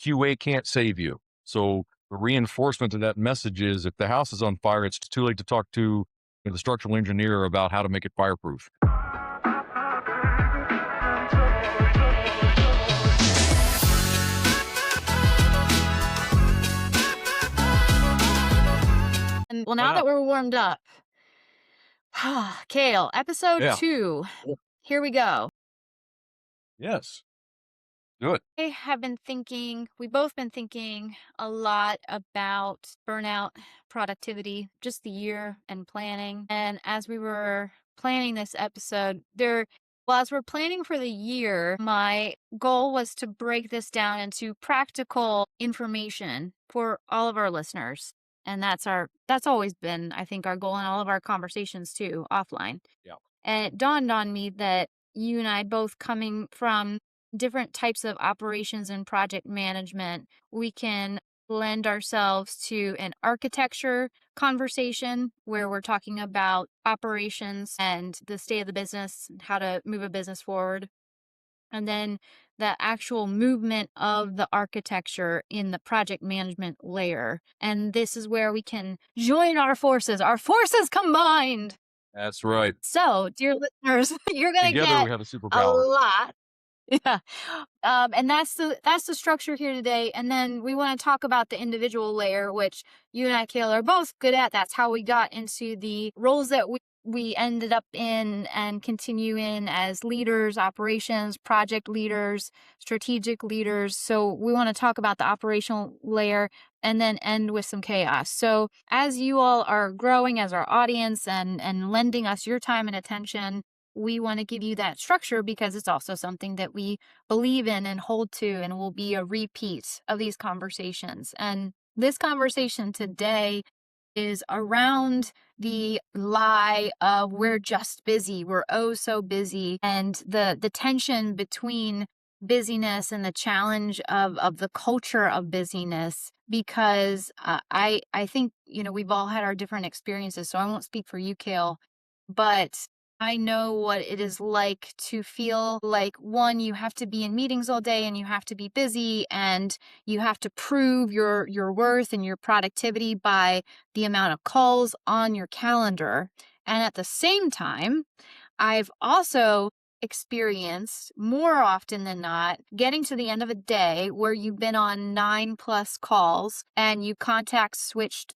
QA can't save you. So the reinforcement of that message is if the house is on fire, it's too late to talk to the structural engineer about how to make it fireproof. And well, now that we're warmed up, Cale, episode Yeah. 2. Here we go. Yes. Do it. We've both been thinking a lot about burnout, productivity, just the year and planning. And as we were planning this episode, as we're planning for the year, my goal was to break this down into practical information for all of our listeners. And that's always been, I think, our goal in all of our conversations too, offline. Yeah. And it dawned on me that you and I both coming from different types of operations and project management, we can lend ourselves to an architecture conversation where we're talking about operations and the state of the business, how to move a business forward. And then the actual movement of the architecture in the project management layer. And this is where we can join our forces combined. That's right. So, dear listeners, you're going to Together get we have a a superpower. lot. Yeah. And that's the structure here today. And then we want to talk about the individual layer, which you and I, Cale, are both good at. That's how we got into the roles that we ended up in and continue in as leaders, operations, project leaders, strategic leaders. So we want to talk about the operational layer and then end with some chaos. So as you all are growing as our audience and lending us your time and attention, we want to give you that structure because it's also something that we believe in and hold to and will be a repeat of these conversations. And this conversation today is around the lie of we're just busy, we're oh so busy, and the tension between busyness and the challenge of the culture of busyness, because I think, we've all had our different experiences, so I won't speak for you, Cale, but I know what it is like to feel like, one, you have to be in meetings all day and you have to be busy and you have to prove your worth and your productivity by the amount of calls on your calendar. And at the same time, I've also experienced more often than not getting to the end of a day where you've been on 9+ calls and you context switched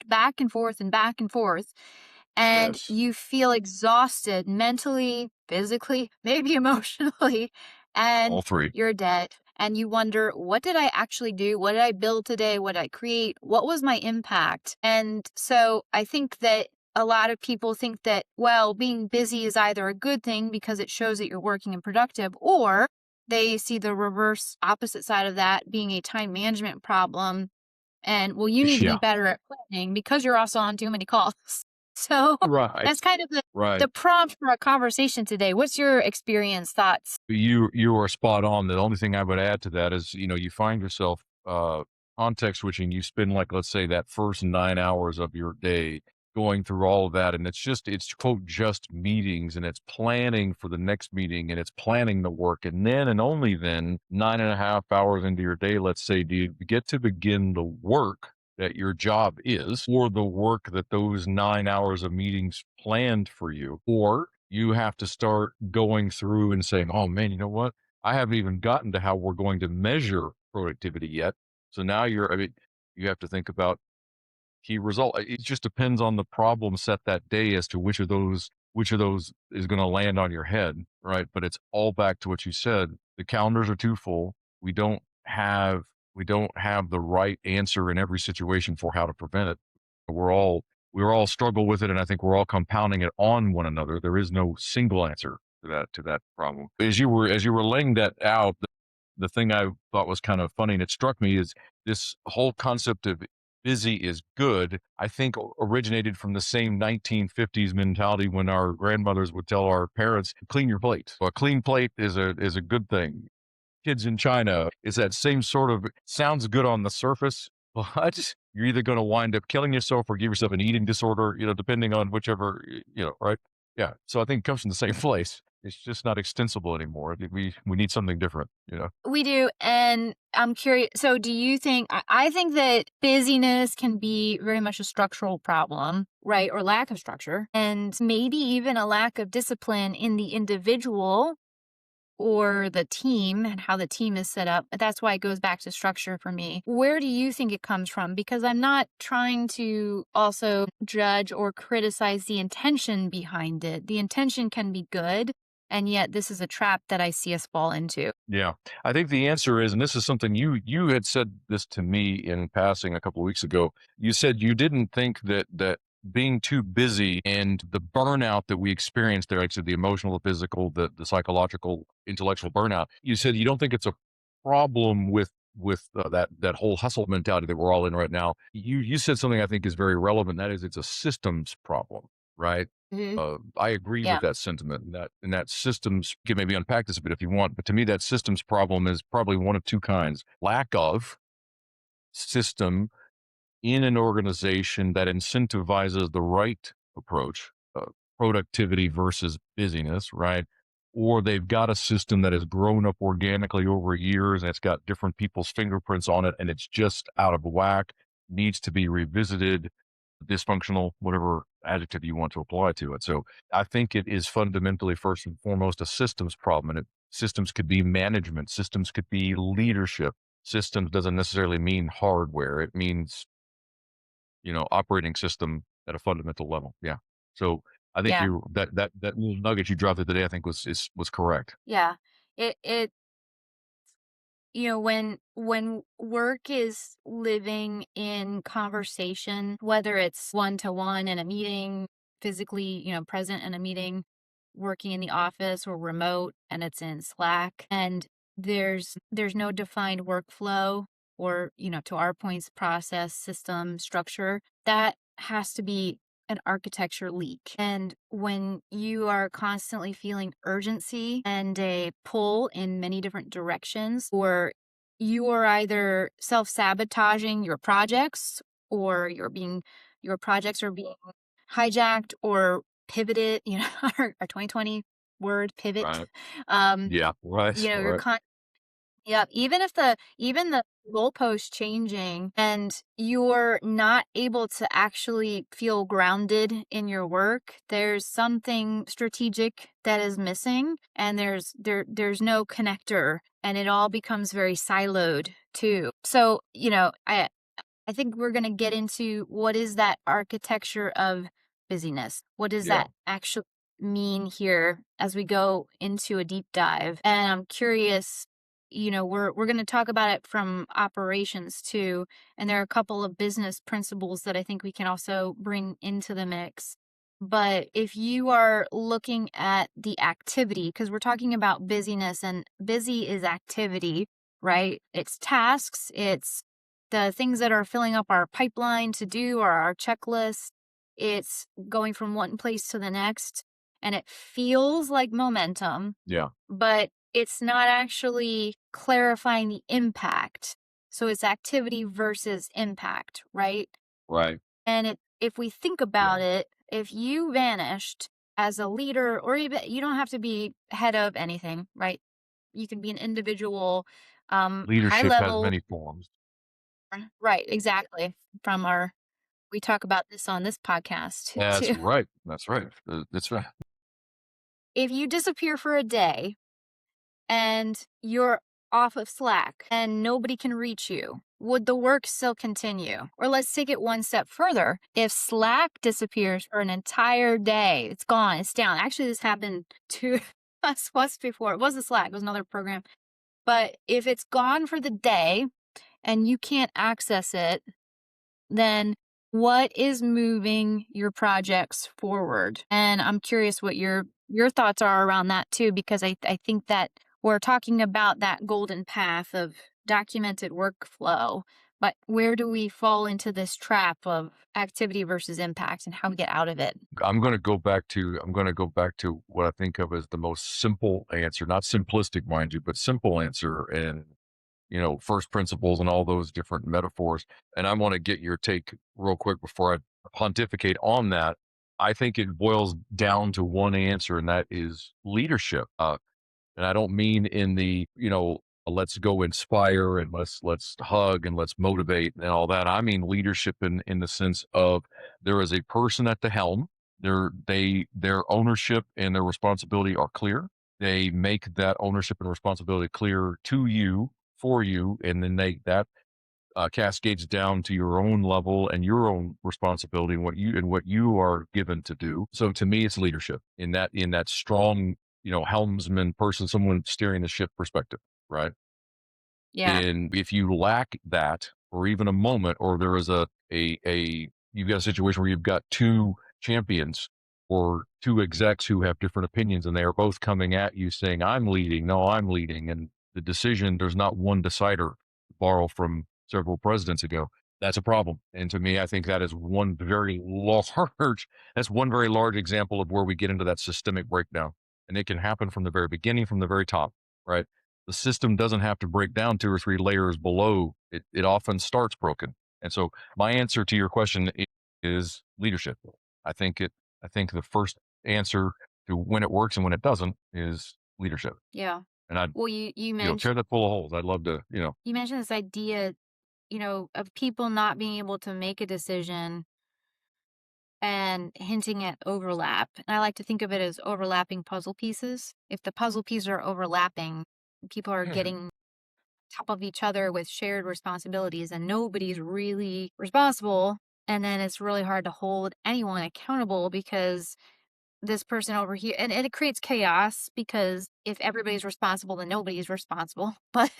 back and forth and back and forth. And Yes. you feel exhausted mentally, physically, maybe emotionally, and All three. you're dead. And you wonder, what did I actually do? What did I build today? What did I create? What was my impact? And so I think that a lot of people think that, well, being busy is either a good thing because it shows that you're working and productive, or they see the reverse opposite side of that being a time management problem. And, well, you need to be better at planning because you're also on too many calls. So Right. that's kind of the Right. prompt for our conversation today. What's your experience, thoughts? You are spot on. The only thing I would add to that is, you find yourself context switching. You spend, like, let's say, that first 9 hours of your day going through all of that, and it's quote just meetings, and it's planning for the next meeting, and it's planning the work, and then and only then 9.5 hours into your day, let's say, do you get to begin the work that your job is, or the work that those 9 hours of meetings planned for you, or you have to start going through and saying, oh man, you know what? I haven't even gotten to how we're going to measure productivity yet. So now you have to think about key result. It just depends on the problem set that day as to which of those is going to land on your head. Right. But it's all back to what you said. The calendars are too full. We don't have the right answer in every situation for how to prevent it. We all struggle with it, and I think we're all compounding it on one another. There is no single answer to that problem. As you were laying that out, the thing I thought was kind of funny and it struck me is this whole concept of busy is good, I think originated from the same 1950s mentality when our grandmothers would tell our parents, clean your plate. So a clean plate is a good thing. Kids in China, is that same sort of, sounds good on the surface, but you're either going to wind up killing yourself or give yourself an eating disorder, depending on whichever, right? Yeah. So I think it comes from the same place. It's just not extensible anymore. We need something different, you know? We do, and I'm curious. So, do you think? I think that busyness can be very much a structural problem, right, or lack of structure, and maybe even a lack of discipline in the individual or the team and how the team is set up. That's why it goes back to structure for me. Where do you think it comes from? Because I'm not trying to also judge or criticize the intention behind it. The intention can be good, and yet this is a trap that I see us fall into. Yeah. I think the answer is, and this is something you had said this to me in passing a couple of weeks ago. You said you didn't think that being too busy and the burnout that we experience there, like I said, the emotional, the physical, the psychological, intellectual burnout. You said you don't think it's a problem with that whole hustle mentality that we're all in right now. You said something I think is very relevant. That is, it's a systems problem, right? Mhm. I agree with Yeah. that sentiment, and that systems can maybe unpack this a bit if you want, but to me, that systems problem is probably one of two kinds: lack of system in an organization that incentivizes the right approach, productivity versus busyness, right? Or they've got a system that has grown up organically over years and it's got different people's fingerprints on it and it's just out of whack, needs to be revisited, dysfunctional, whatever adjective you want to apply to it. So I think it is fundamentally, first and foremost, a systems problem. And systems could be management, systems could be leadership. Systems doesn't necessarily mean hardware. It means, operating system at a fundamental level. Yeah. So I think Yeah. that little nugget you dropped the other day, I think was correct. Yeah. It when work is living in conversation, whether it's one to one in a meeting, physically, present in a meeting, working in the office or remote, and it's in Slack, and there's no defined workflow or, to our points, process, system, structure, that has to be an architecture leak. And when you are constantly feeling urgency and a pull in many different directions, or you are either self sabotaging your projects, or your projects are being hijacked or pivoted, our 2020 word pivot. Right. Um, Yeah. Right. you're Right. Yep, even the goalpost changing and you're not able to actually feel grounded in your work, there's something strategic that is missing, and there's no connector, and it all becomes very siloed too. So, I think we're going to get into what is that architecture of busyness? What does Yeah. that actually mean here as we go into a deep dive? And I'm curious, we're going to talk about it from operations too, and there are a couple of business principles that I think we can also bring into the mix. But if you are looking at the activity, because we're talking about busyness, and busy is activity, right? It's tasks, it's the things that are filling up our pipeline to do or our checklist. It's going from one place to the next, and it feels like momentum, Yeah. but it's not actually clarifying the impact. So it's activity versus impact, right? Right. And if we think Yeah. about it, if you vanished as a leader, or even you don't have to be head of anything, right? You can be an individual, high Leadership has level. many forms. Right, exactly. From our We talk about this on this podcast That's too. right. That's right. That's right. If you disappear for a day and you're off of Slack and nobody can reach you, would the work still continue? Or let's take it one step further. If Slack disappears for an entire day, it's gone, it's down. Actually, this happened to us once before. It wasn't Slack, it was another program. But if it's gone for the day and you can't access it, then what is moving your projects forward? And I'm curious what your thoughts are around that too, because I think that we're talking about that golden path of documented workflow, but where do we fall into this trap of activity versus impact and how we get out of it? I'm going to go back to what I think of as the most simple answer, not simplistic, mind you, but simple answer, and first principles and all those different metaphors. And I want to get your take real quick before I pontificate on that. I think it boils down to one answer, and that is leadership. And I don't mean in the, let's go inspire and let's hug and let's motivate and all that. I mean leadership in the sense of there is a person at the helm. Their ownership and their responsibility are clear. They make that ownership and responsibility clear to you, for you, and then that cascades down to your own level and your own responsibility and what you are given to do. So to me, it's leadership in that strong, helmsman person, someone steering the ship perspective, right? Yeah. And if you lack that, or even a moment, or there is a you've got a situation where you've got two champions or two execs who have different opinions, and they are both coming at you saying, "I'm leading, no, I'm leading," and the decision there's not one decider. To borrow from several presidents ago, that's a problem. And to me, I think that is one very large. That's one very large example of where we get into that systemic breakdown, and it can happen from the very beginning, from the very top, right? The system doesn't have to break down two or three layers below. It often starts broken. And so my answer to your question is leadership. I think it I think the first answer to when it works and when it doesn't is leadership. Yeah. And I'd, Well, you tear mentioned that full of holes. I'd love to, this idea, of people not being able to make a decision and hinting at overlap. And I like to think of it as overlapping puzzle pieces. If the puzzle pieces are overlapping, people are getting top of each other with shared responsibilities and nobody's really responsible. And then it's really hard to hold anyone accountable because this person over here, and it creates chaos because if everybody's responsible, then nobody's responsible. But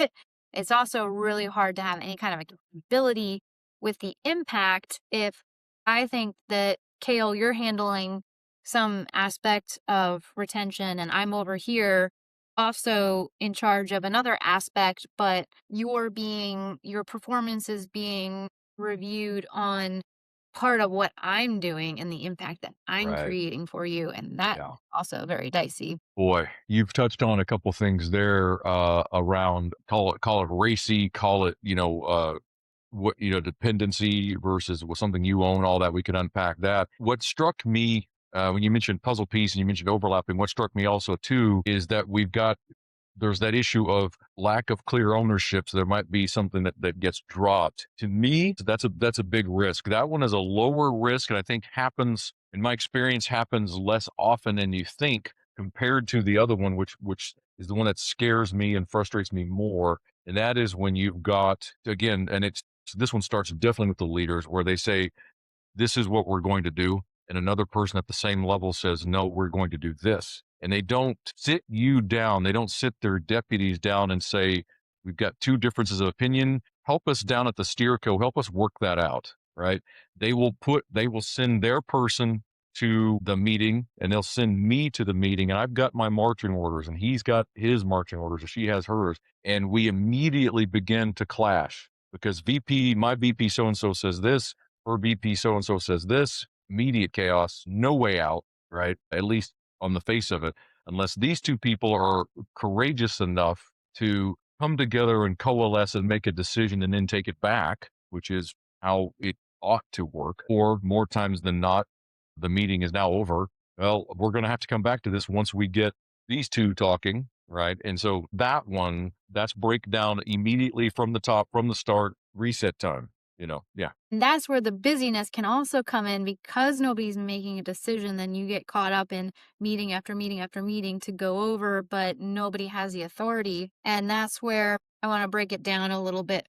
it's also really hard to have any kind of accountability with the impact if I think that, Cale, you're handling some aspect of retention and I'm over here also in charge of another aspect, but your performance is being reviewed on part of what I'm doing and the impact that I'm right. creating for you, and that Yeah. also very dicey. Boy, you've touched on a couple things there around call it racy, call it, what dependency versus something you own, all that. We could unpack that. What struck me when you mentioned puzzle piece and you mentioned overlapping, what struck me also too is that there's that issue of lack of clear ownership. So there might be something that gets dropped. To me, that's a big risk. That one is a lower risk, and I think happens, in my experience, happens less often than you think compared to the other one, which is the one that scares me and frustrates me more. And that is when you've got, again, and it's this one starts definitely with the leaders where they say, this is what we're going to do. And another person at the same level says, no, we're going to do this. And they don't sit you down. They don't sit their deputies down and say, we've got two differences of opinion. Help us down at the steer co. Help us work that out. Right. They will send their person to the meeting and they'll send me to the meeting. And I've got my marching orders and he's got his marching orders or she has hers. And we immediately begin to clash because my VP so and so says this, her VP so and so says this, immediate chaos, no way out, right? At least on the face of it, unless these two people are courageous enough to come together and coalesce and make a decision and then take it back, which is how it ought to work. Or more times than not, the meeting is now over. Well, we're going to have to come back to this once we get these two talking, right? And so that's breakdown immediately from the top, from the start, reset time, yeah. And that's where the busyness can also come in because nobody's making a decision. Then you get caught up in meeting after meeting after meeting to go over, but nobody has the authority. And that's where I want to break it down a little bit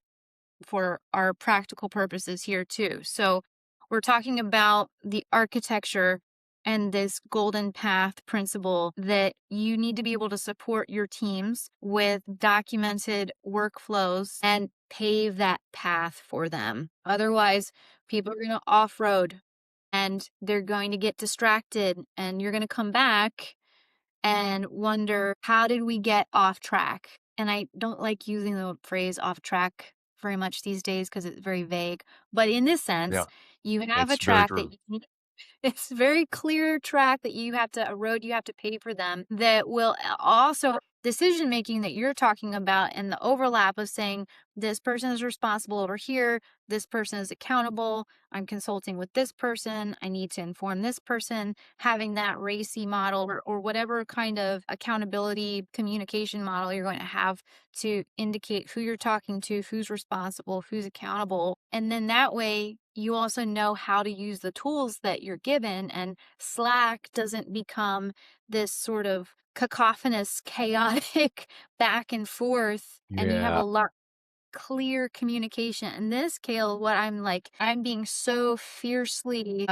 for our practical purposes here too. So we're talking about the architecture and this golden path principle that you need to be able to support your teams with documented workflows and pave that path for them. Otherwise, people are going to off-road and they're going to get distracted and you're going to come back and wonder, how did we get off track? And I don't like using the phrase off track very much these days because it's very vague. But in this sense, Yeah, you have a it's very track that true. it's very clear track that you have to, a road you have to pay for them that will also decision making that you're talking about and the overlap of saying this person is responsible over here. This person is accountable. I'm consulting with this person. I need to inform this person. Having that RACI model or whatever kind of accountability communication model you're going to have to indicate who you're talking to, who's responsible, who's accountable. And then that way, you also know how to use the tools that you're given, and Slack doesn't become this sort of cacophonous, chaotic back and forth, and you have Yeah. a lot clear communication. In this, Cale, what I'm like, I'm being so fiercely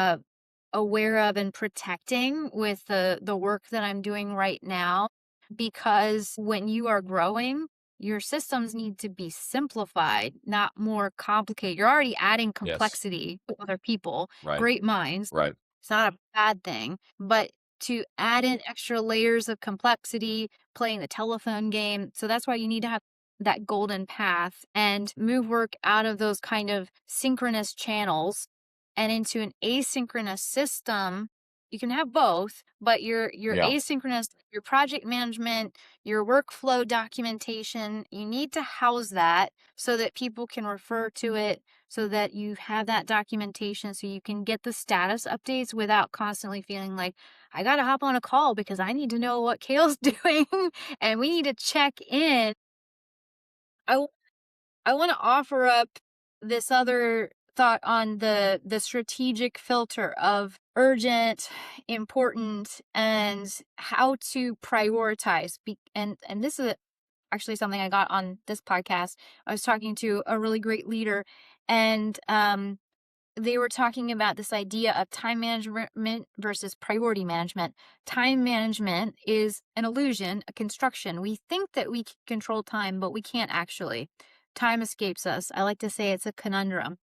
aware of and protecting with the work that I'm doing right now, because when you are growing, your systems need to be simplified, not more complicated. You're already adding Yes. complexity with other people, Right. great minds. Right. It's not a bad thing, but to add in extra layers of complexity, playing the telephone game. So that's why you need to have that golden path and move work out of those kind of synchronous channels and into an asynchronous system. You can have both, but your Yeah. asynchronous, your project management, your workflow documentation, you need to house that so that people can refer to it, so that you have that documentation so you can get the status updates without constantly feeling like I got to hop on a call because I need to know what Kale's doing and we need to check in. I I want to offer up this other thought on the strategic filter of urgent, important, and how to prioritize. And this is actually something I got on this podcast. I was talking to a really great leader, and they were talking about this idea of time management versus priority management. Time management is an illusion, a construction. We think that we can control time, but we can't actually. Time escapes us. I like to say it's a conundrum.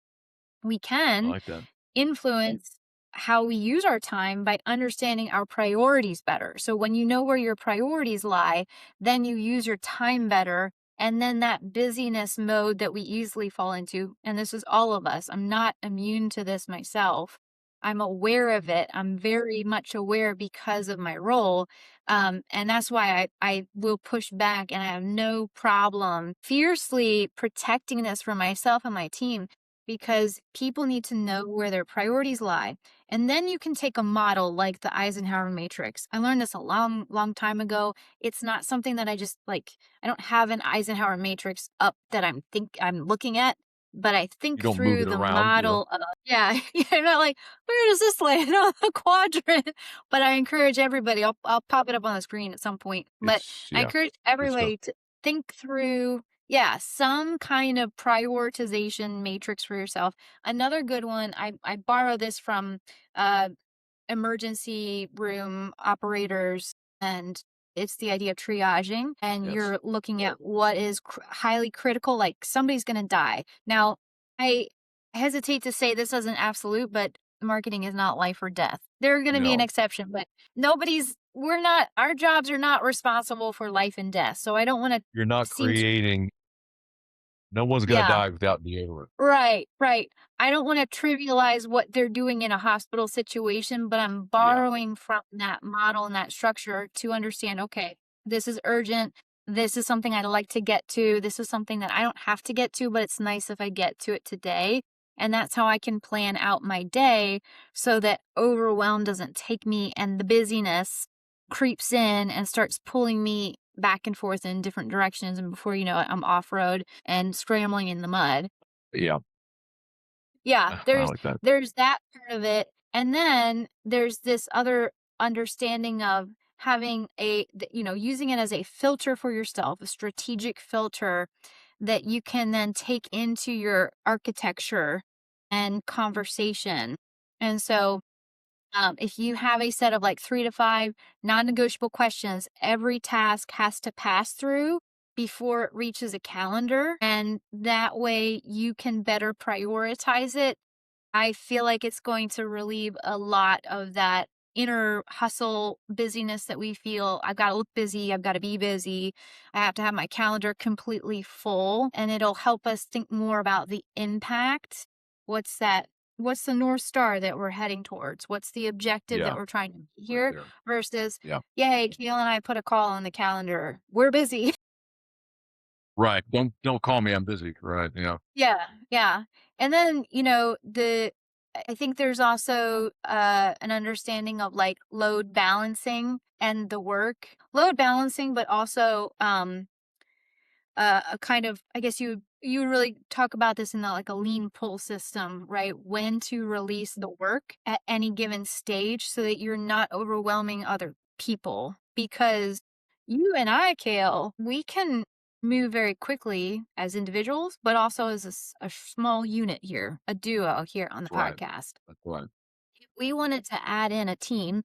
We I can like that. influence how we use our time by understanding our priorities better. So when you know where your priorities lie, then you use your time better. And then that busyness mode that we easily fall into, and this is all of us, I'm not immune to this myself. I'm aware of it. I'm very much aware because of my role. And that's why I will push back, and I have no problem fiercely protecting this for myself and my team, because people need to know where their priorities lie. And then you can take a model like the Eisenhower matrix. I learned this a long, long time ago. It's not something that I just like, I don't have an Eisenhower matrix up that I'm looking at, but I You think don't move through it the around, you know? model of, yeah, yeah, I'm not like, where does this land on the quadrant? But I encourage everybody, I'll pop it up on the screen at some point. But It's I yeah, encourage good stuff. everybody to think through, yeah, some kind of prioritization matrix for yourself. Another good one, I borrow this from uh, emergency room operators, and it's the idea of triaging. And Yes. you're looking at what is highly critical, like somebody's going to die. Now, I hesitate to say this as an absolute, but marketing is not life or death. There are going to be an No. exception, but we're not, our jobs are not responsible for life and death. So I don't want to You're not seem to, creating no one's gonna yeah. die without deodorant. Right, right. I don't wanna trivialize what they're doing in a hospital situation, but I'm Yeah. borrowing from that model and that structure to understand, okay, this is urgent. This is something I'd like to get to. This is something that I don't have to get to, but it's nice if I get to it today. And that's how I can plan out my day so that overwhelm doesn't take me and the busyness creeps in and starts pulling me back and forth in different directions. And before you know it, I'm off road and scrambling in the mud. Yeah. Yeah, I like that. there's that part of it, and then there's this other understanding of having using it as a filter for yourself, a strategic filter that you can then take into your architecture and conversation. And so, if you have a set of like 3 to 5 non-negotiable questions every task has to pass through before it reaches a calendar, and that way you can better prioritize it. I feel like it's going to relieve a lot of that inner hustle busyness that we feel. I've got to look busy. I've got to be busy. I have to have my calendar completely full, and it'll help us think more about the impact. What's that? What's the North Star that we're heading towards? What's the objective that Yeah, we're trying to be right here there. versus, Yeah. yay, Kale and I put a call on the calendar. We're busy. Right. Don't call me. I'm busy. Right. Yeah. Yeah, yeah. And then, I think there's also an understanding of like load balancing and the work. Load balancing, but also a kind of, I guess you would really talk about this in the, like a lean pull system, right? When to release the work at any given stage so that you're not overwhelming other people. Because you and I, Kale, we can move very quickly as individuals, but also as a small unit here, a duo here on the That's right. podcast. That's right. If we wanted to add in a team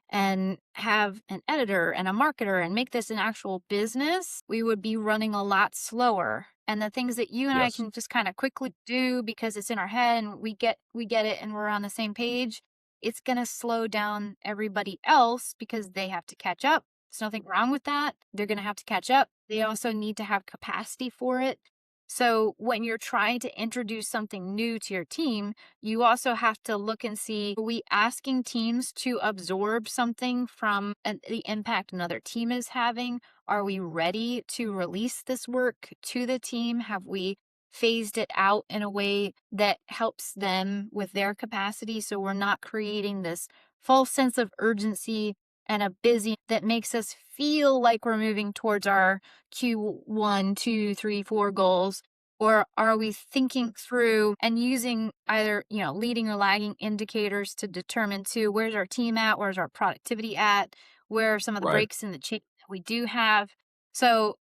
and have an editor and a marketer and make this an actual business, we would be running a lot slower. And the things that you and I Yes. can just kind of quickly do because it's in our head and we get it and we're on the same page, it's going to slow down everybody else because they have to catch up. There's nothing wrong with that. They're going to have to catch up. They also need to have capacity for it. So when you're trying to introduce something new to your team, you also have to look and see, are we asking teams to absorb something from the impact another team is having? Are we ready to release this work to the team? Have we phased it out in a way that helps them with their capacity so we're not creating this false sense of urgency and a busy that makes us feel like we're moving towards our Q1, 2, 3, 4 goals? Or are we thinking through and using either, leading or lagging indicators to determine too, where's our team at? Where's our productivity at? Where are some of the Right. breaks in the chain that we do have? So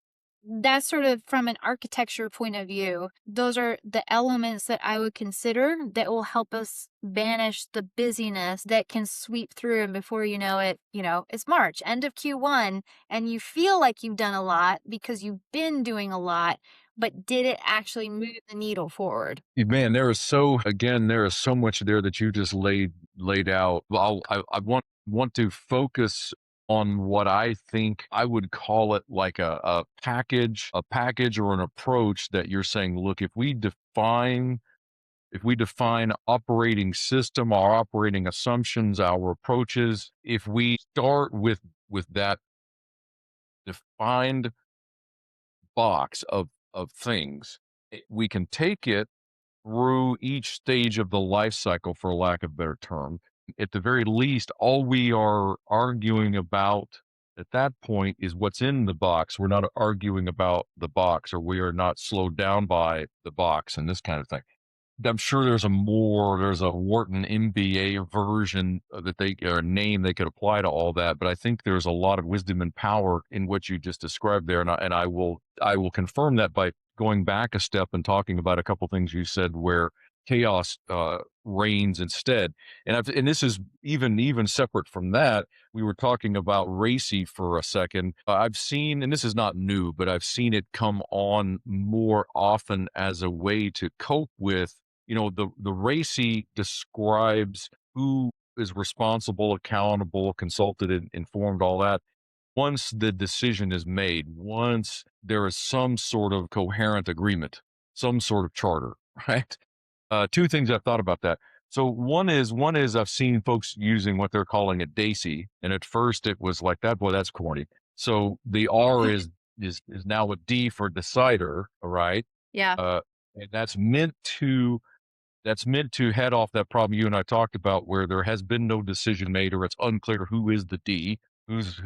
that's sort of from an architecture point of view. Those are the elements that I would consider that will help us banish the busyness that can sweep through. And before you know it, it's March, end of Q1, and you feel like you've done a lot because you've been doing a lot, but did it actually move the needle forward? Man, there is so much there that you just laid out. Well, I want to focus on what I think I would call it like a package or an approach that you're saying, look, if we define operating system, our operating assumptions, our approaches, if we start with that defined box of things, we can take it through each stage of the life cycle, for lack of a better term. At the very least, all we are arguing about at that point is what's in the box. We're not arguing about the box, or we are not slowed down by the box and this kind of thing. I'm sure there's a Wharton MBA version that they or a name they could apply to all that, but I think there's a lot of wisdom and power in what you just described there, and I will confirm that by going back a step and talking about a couple things you said where chaos reigns instead, and this is even separate from that. We were talking about racy for a second. I've seen, and this is not new, but I've seen it come on more often as a way to cope with the racy describes who is responsible, accountable, consulted, informed, all that. Once the decision is made, once there is some sort of coherent agreement, some sort of charter, right? Two things I've thought about that. So one is I've seen folks using what they're calling a DACY, and at first it was like that. Boy, that's corny. So the R is now a D for decider, all right? Yeah. Uh, and that's meant to head off that problem you and I talked about where there has been no decision made or it's unclear who is the D, who's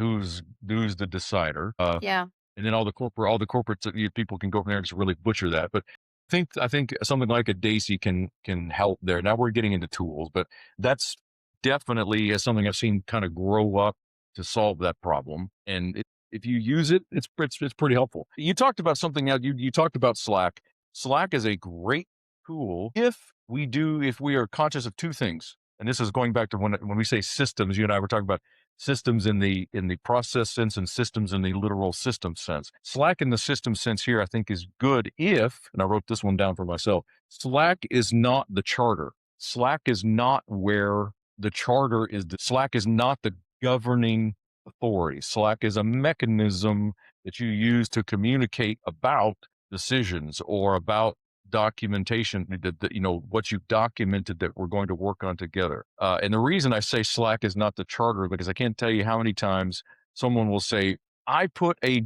the decider. Yeah. And then all the corporate people can go from there and just really butcher that. But I think something like a Daisy can help there. Now we're getting into tools, but that's definitely is something I've seen kind of grow up to solve that problem. And if you use it, it's pretty helpful. You talked about something else. You talked about Slack. Slack is a great tool if we are conscious of two things. And this is going back to when we say systems. You and I were talking about systems in the process sense and systems in the literal system sense. Slack in the system sense here, I think, is good if, and I wrote this one down for myself, Slack is not the charter. Slack is not where the charter is. Slack is not the governing authority. Slack is a mechanism that you use to communicate about decisions or about documentation that what you documented that we're going to work on together. And the reason I say Slack is not the charter because I can't tell you how many times someone will say, I put a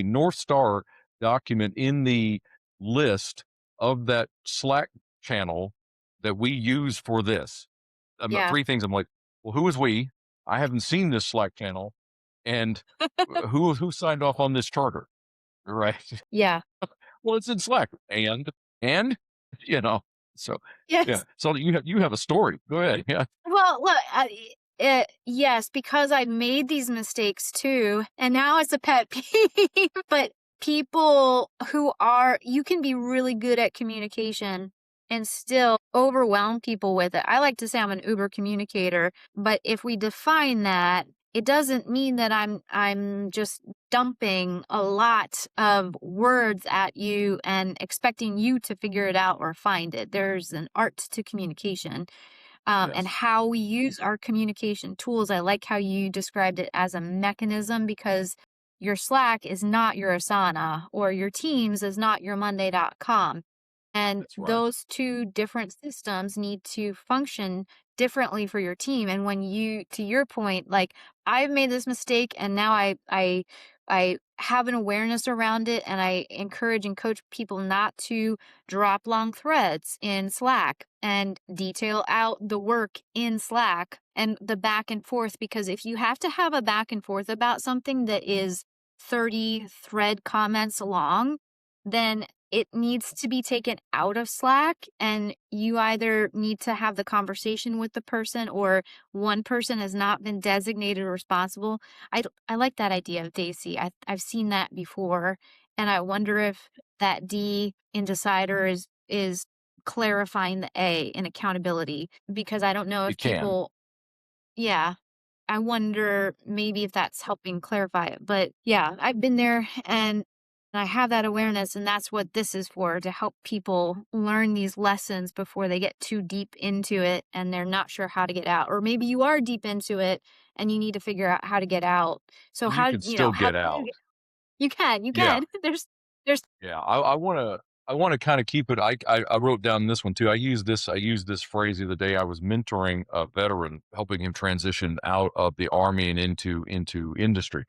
North Star document in the list of that Slack channel that we use for this. Yeah. Three things. I'm like, well, who is we? I haven't seen this Slack channel, and who signed off on this charter, right? Yeah. Well, it's in Slack, and you know, so yeah. Yes. So you have a story. Go ahead. Yeah. Well, look, yes, because I made these mistakes too, and now it's a pet peeve. But people who are, you can be really good at communication and still overwhelm people with it. I like to say I'm an Uber communicator, but if we define that, it doesn't mean that I'm just dumping a lot of words at you and expecting you to figure it out or find it. There's an art to communication, and Yes, how we use our communication tools. I like how you described it as a mechanism because your Slack is not your Asana or your Teams is not your Monday.com. And that's right. those two different systems need to function differently for your team. And when you, to your point, like I've made this mistake and now I have an awareness around it, and I encourage and coach people not to drop long threads in Slack and detail out the work in Slack and the back and forth. Because if you have to have a back and forth about something that is 30 thread comments long, then it needs to be taken out of Slack, and you either need to have the conversation with the person or one person has not been designated responsible. I like that idea of Daisy. I've seen that before, and I wonder if that D in decider is clarifying the A in accountability, because I don't know if It can. people, yeah, I wonder maybe if that's helping clarify it. But yeah, I've been there and I have that awareness, and that's what this is for, to help people learn these lessons before they get too deep into it and they're not sure how to get out. Or maybe you are deep into it and you need to figure out how to get out. So And you how, can still how get do you out. get, you Yeah. can. There's Yeah, I wanna kinda keep it. I wrote down this one too. I used this phrase the other day. I was mentoring a veteran, helping him transition out of the army and into industry.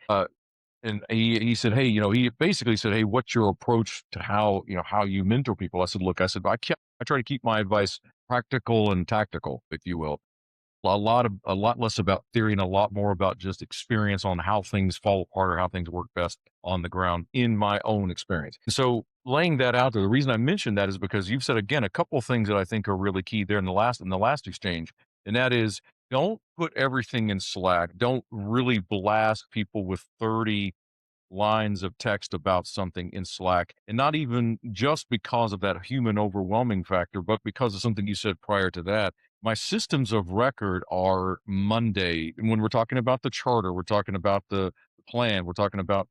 And he said, "Hey," he basically said, "Hey, what's your approach to how you mentor people?" I said, "Look," I said, I try to keep my advice practical and tactical, if you will. A lot less about theory and a lot more about just experience on how things fall apart or how things work best on the ground in my own experience. So laying that out there, the reason I mentioned that is because you've said again a couple of things that I think are really key there in the last exchange, and that is don't put everything in Slack. Don't really blast people with 30 lines of text about something in Slack, and not even just because of that human overwhelming factor, but because of something you said prior to that. My systems of record are Monday. And when we're talking about the charter, we're talking about the plan, we're talking about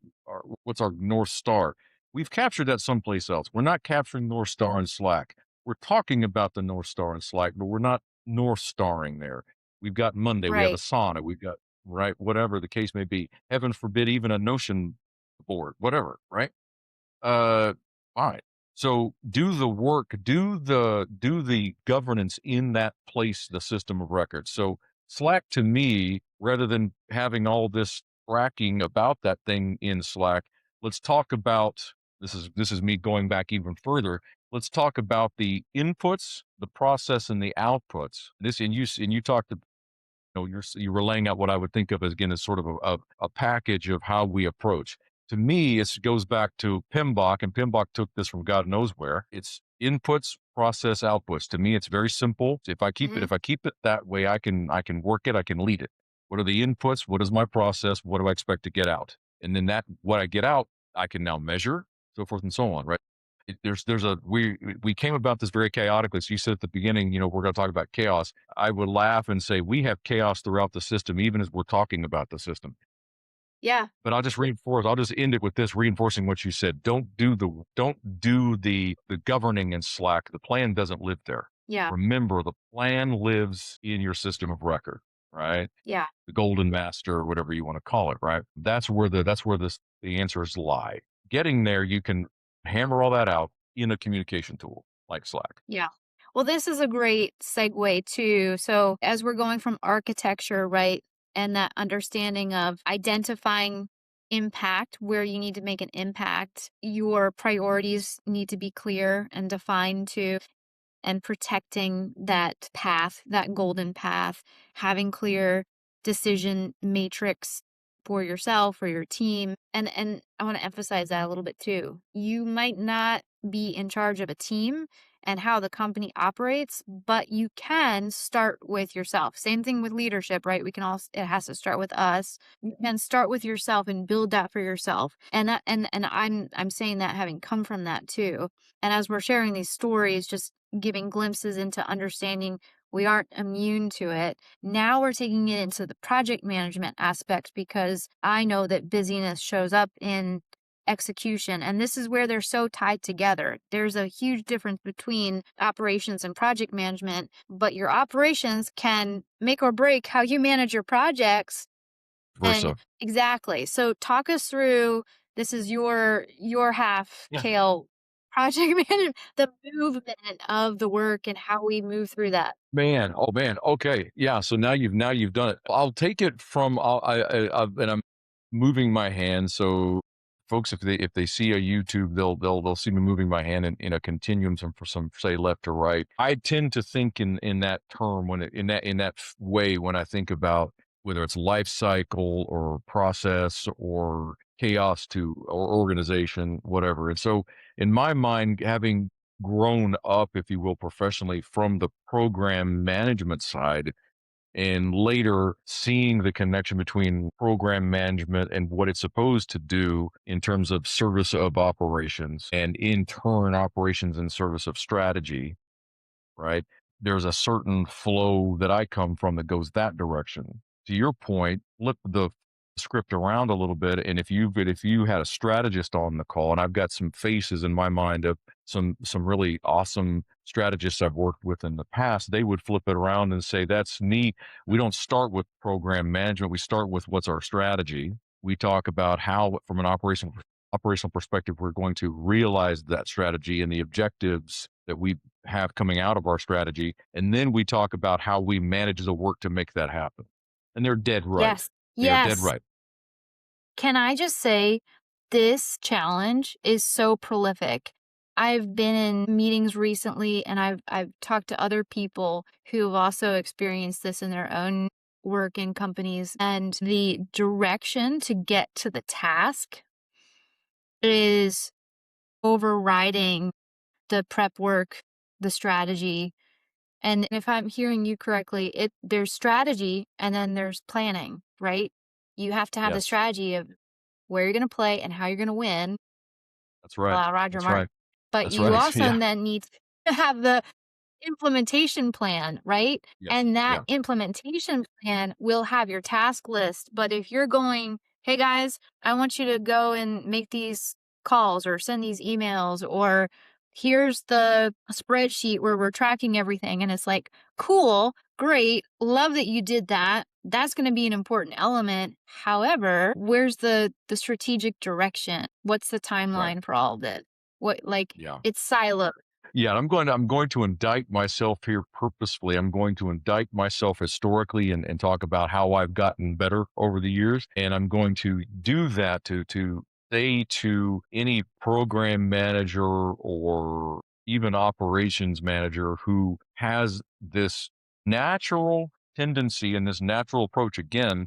what's our North Star. We've captured that someplace else. We're not capturing North Star in Slack. We're talking about the North Star in Slack, but we're not North Starring there. We've got Monday, we have right. Asana, we've got, right, whatever the case may be. Heaven forbid, even a Notion board, whatever, right? Uh, fine. So do the work, do the governance in that place, the system of record. So Slack to me, rather than having all this tracking about that thing in Slack, let's talk about this is me going back even further. Let's talk about the inputs, the process, and the outputs. This and you talked you were laying out what I would think of as again as sort of a package of how we approach. To me, it goes back to PMBOK, and PMBOK took this from God knows where. It's inputs, process, outputs. To me, it's very simple. If I keep it, Hmm. if I keep it that way, I can work it, I can lead it. What are the inputs? What is my process? What do I expect to get out? And then that what I get out, I can now measure, so forth and so on. Right? There's a we came about this very chaotically. So you said at the beginning, we're going to talk about chaos. I would laugh and say we have chaos throughout the system, even as we're talking about the system. Yeah. But I'll just end it with this reinforcing what you said. Don't do the governing in Slack. The plan doesn't live there. Yeah. Remember, the plan lives in your system of record, right? Yeah. The golden master, or whatever you want to call it, right? That's where the answers lie. Getting there, you can hammer all that out in a communication tool like Slack. Yeah. Well, this is a great segue too. So, as we're going from architecture, right, and that understanding of identifying impact where you need to make an impact. Your priorities need to be clear and defined too, and protecting that path, that golden path, having clear decision matrix for yourself, for your team. And I want to emphasize that a little bit too. You might not be in charge of a team and how the company operates, but you can start with yourself. Same thing with leadership, right? We can all, it has to start with us. You can start with yourself and build that for yourself. And I'm saying that having come from that too. And as we're sharing these stories, just giving glimpses into understanding we aren't immune to it. Now we're taking it into the project management aspect because I know that busyness shows up in execution. And this is where they're so tied together. There's a huge difference between operations and project management, but your operations can make or break how you manage your projects. And Versa. exactly. So talk us through, this is your half, Yeah. Cale, project management, the movement of the work and how we move through that. Man, oh man, okay, yeah. So now you've done it. I'll take it from and I'm moving my hand. So folks, if they see a YouTube, they'll see me moving my hand in a continuum, from some say left to right. I tend to think in that term when it, in that way when I think about whether it's life cycle or process or chaos to or organization, whatever. And so in my mind, having grown up, if you will, professionally from the program management side, and later seeing the connection between program management and what it's supposed to do in terms of service of operations and in turn operations and service of strategy, right? There's a certain flow that I come from that goes that direction. To your point, flip the script around a little bit. And if you had a strategist on the call, and I've got some faces in my mind of some really awesome strategists I've worked with in the past, they would flip it around and say, that's neat. We don't start with program management. We start with what's our strategy. We talk about how, from an operational perspective, we're going to realize that strategy and the objectives that we have coming out of our strategy. And then we talk about how we manage the work to make that happen. And they're dead right. Yes. They are dead Yes. right. Can I just say this challenge is so prolific. I've been in meetings recently and I've talked to other people who have also experienced this in their own work in companies, and the direction to get to the task is overriding the prep work, the strategy. And if I'm hearing you correctly, there's strategy and then there's planning, right? You have to have the Yes, strategy of where you're going to play and how you're going to win, that's right. Roger That's Martin. right. But That's you right. also Yeah. then need to have the implementation plan, right? Yes. And that Yeah. implementation plan will have your task list. But if you're going, hey guys, I want you to go and make these calls or send these emails, or here's the spreadsheet where we're tracking everything. And it's like, cool, great, love that you did that. That's going to be an important element. However, where's the strategic direction? What's the Right. timeline for all of it? What, like, Yeah. it's siloed. Yeah, I'm going to indict myself here purposefully. I'm going to indict myself historically and talk about how I've gotten better over the years. And I'm going to do that to say to any program manager or even operations manager who has this natural tendency and this natural approach again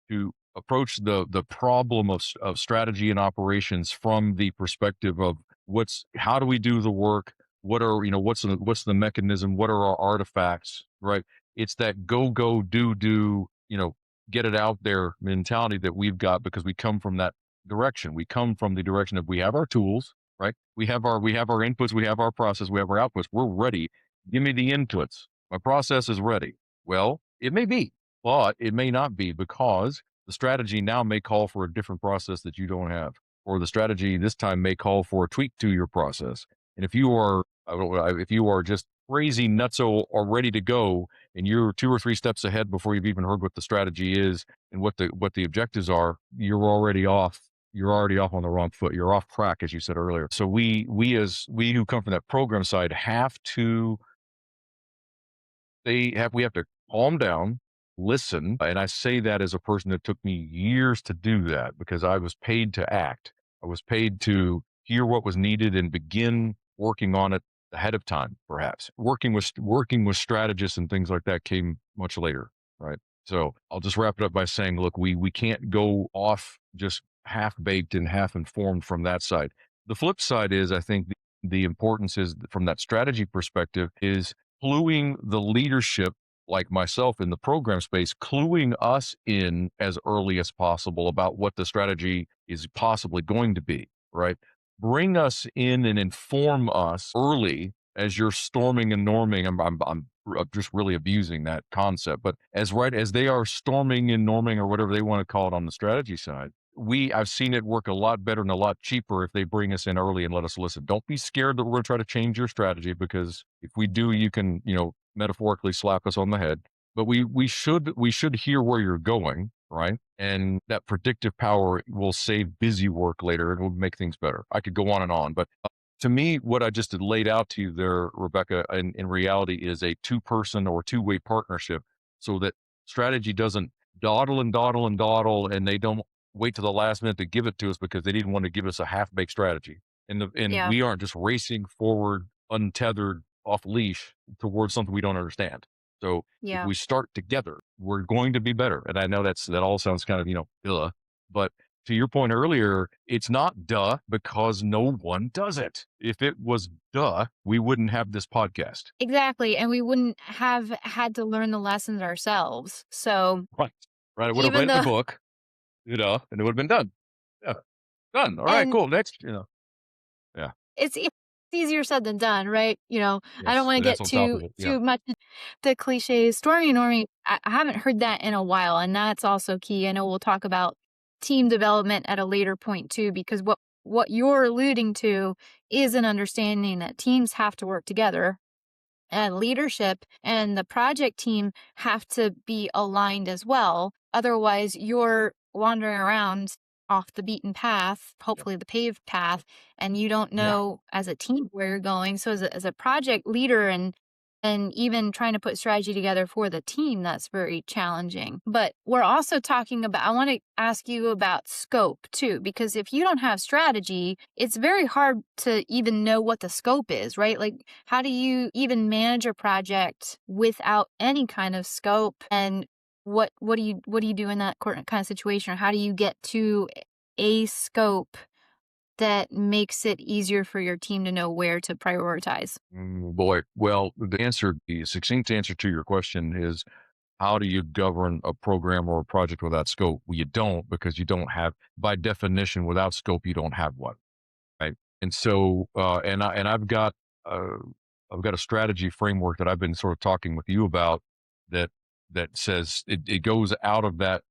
to approach the problem of strategy and operations from the perspective of what's how do we do the work, what are what's the mechanism, what are our artifacts, right? It's that go do, get it out there mentality that we've got because we come from that direction. We come from the direction of we have our tools, right? We have our inputs, we have our process, we have our outputs, we're ready. Give me the inputs, my process is ready. Well, it may be, but it may not be, because the strategy now may call for a different process that you don't have, or the strategy this time may call for a tweak to your process. And if you are just crazy nutso or ready to go, and you're 2 or 3 steps ahead before you've even heard what the strategy is and what the objectives are, you're already off. You're already off on the wrong foot. You're off track, as you said earlier. So we who come from that program side have to we have to calm down. listen. And I say that as a person that took me years to do that because I was paid to act. I was paid to hear what was needed and begin working on it ahead of time, perhaps. Working with strategists and things like that came much later, right? So I'll just wrap it up by saying, look, we can't go off just half baked and half informed from that side. The flip side is, I think the importance is from that strategy perspective is cluing the leadership like myself in the program space, cluing us in as early as possible about what the strategy is possibly going to be, right? Bring us in and inform us early as you're storming and norming. I'm just really abusing that concept, but as right as they are storming and norming or whatever they want to call it on the strategy side, I've seen it work a lot better and a lot cheaper if they bring us in early and let us listen. Don't be scared that we're going to try to change your strategy because if we do, you can, metaphorically slap us on the head. But we should hear where you're going, right? And that predictive power will save busy work later and will make things better. I could go on, but to me, what I just had laid out to you there, Rebecca, in reality is a two-person or two-way partnership so that strategy doesn't dawdle and dawdle and dawdle and they don't wait to the last minute to give it to us because they didn't want to give us a half-baked strategy. And Yeah. we aren't just racing forward untethered off leash towards something we don't understand. So if Yeah. we start together, we're going to be better. And I know that all sounds kind of, but to your point earlier, it's not duh because no one does it. If it was duh, we wouldn't have this podcast. Exactly. And we wouldn't have had to learn the lessons ourselves. So Right. Right. I would have even read it in the though, book, and it would have been done. Yeah. Done. All right, and cool. Next, yeah. it's easier said than done, right? I don't Yes. want to And that's get on top too of it. Yeah. too much the cliches. Stormy and Normie, I haven't heard that in a while, and that's also key. I know we'll talk about team development at a later point too, because what you're alluding to is an understanding that teams have to work together and leadership and the project team have to be aligned as well. Otherwise, you're wandering around off the beaten path, Yep. hopefully the paved path, and you don't Yeah. know as a team where you're going. So as a project leader and even trying to put strategy together for the team, that's very challenging. But we're also talking about, I want to ask you about scope too, because if you don't have strategy, it's very hard to even know what the scope is, right? Like, how do you even manage a project without any kind of scope? And what do you do in that kind of situation? Or how do you get to a scope that makes it easier for your team to know where to prioritize? Boy. Well, the succinct answer to your question is how do you govern a program or a project without scope? Well, you don't because you don't have, by definition, without scope, you don't have one. Right. And so, uh, I've got a strategy framework that I've been sort of talking with you about that, that says it goes out of that,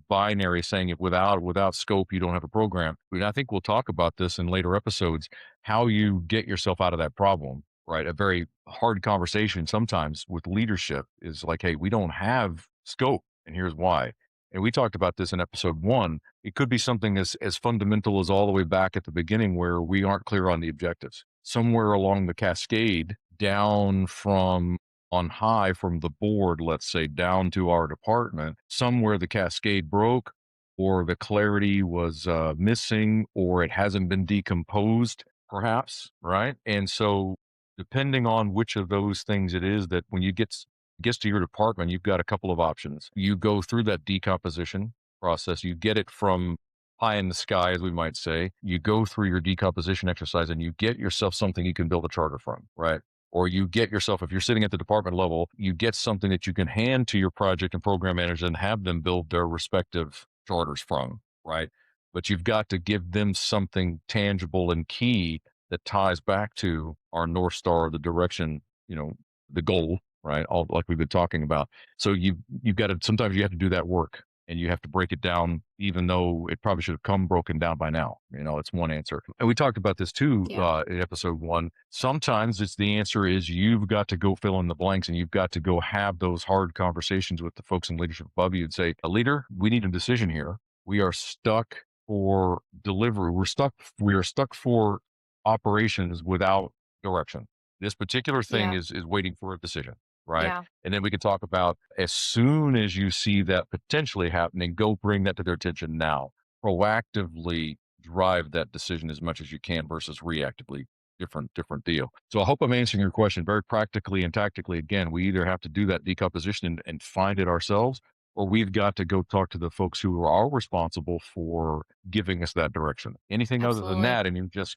binary saying it without scope, you don't have a program. And I think we'll talk about this in later episodes, how you get yourself out of that problem, right? A very hard conversation sometimes with leadership is like, hey, we don't have scope, and here's why. And we talked about this in episode one. It could be something as fundamental as all the way back at the beginning where we aren't clear on the objectives. Somewhere along the cascade, down from on high from the board, let's say, down to our department, somewhere the cascade broke, or the clarity was missing, or it hasn't been decomposed, perhaps, right? And so, depending on which of those things it is, that when you gets to your department, you've got a couple of options. You go through that decomposition process. You get it from pie in the sky, as we might say. You go through your decomposition exercise, and you get yourself something you can build a charter from, right? Or you get yourself, if you're sitting at the department level, you get something that you can hand to your project and program managers and have them build their respective charters from, right? But you've got to give them something tangible and key that ties back to our North Star, the direction, the goal, right? All like we've been talking about. So you've got to, sometimes you have to do that work and you have to break it down, even though it probably should have come broken down by now. It's one answer. And we talked about this too Yeah. in episode one. Sometimes it's the answer is you've got to go fill in the blanks and you've got to go have those hard conversations with the folks in leadership above you and say, a leader, we need a decision here. We are stuck for delivery. We are stuck for operations without direction. This particular thing Yeah. is waiting for a decision. right? Yeah. And then we can talk about as soon as you see that potentially happening, go bring that to their attention now. Proactively drive that decision as much as you can versus reactively. Different deal. So I hope I'm answering your question very practically and tactically. Again, we either have to do that decomposition and find it ourselves, or we've got to go talk to the folks who are responsible for giving us that direction. Anything other than Absolutely. that, and you're just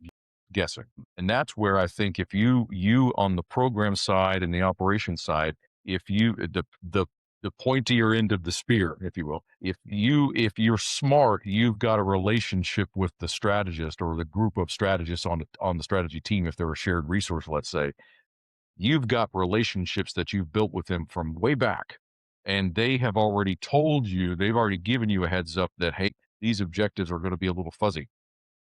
guessing. And that's where I think if you on the program side and the operation side, if you the pointier end of the spear, if you will, if you're smart, you've got a relationship with the strategist or the group of strategists on the strategy team. If they're a shared resource, let's say, you've got relationships that you've built with them from way back, and they have already told you, they've already given you a heads up that, hey, these objectives are going to be a little fuzzy,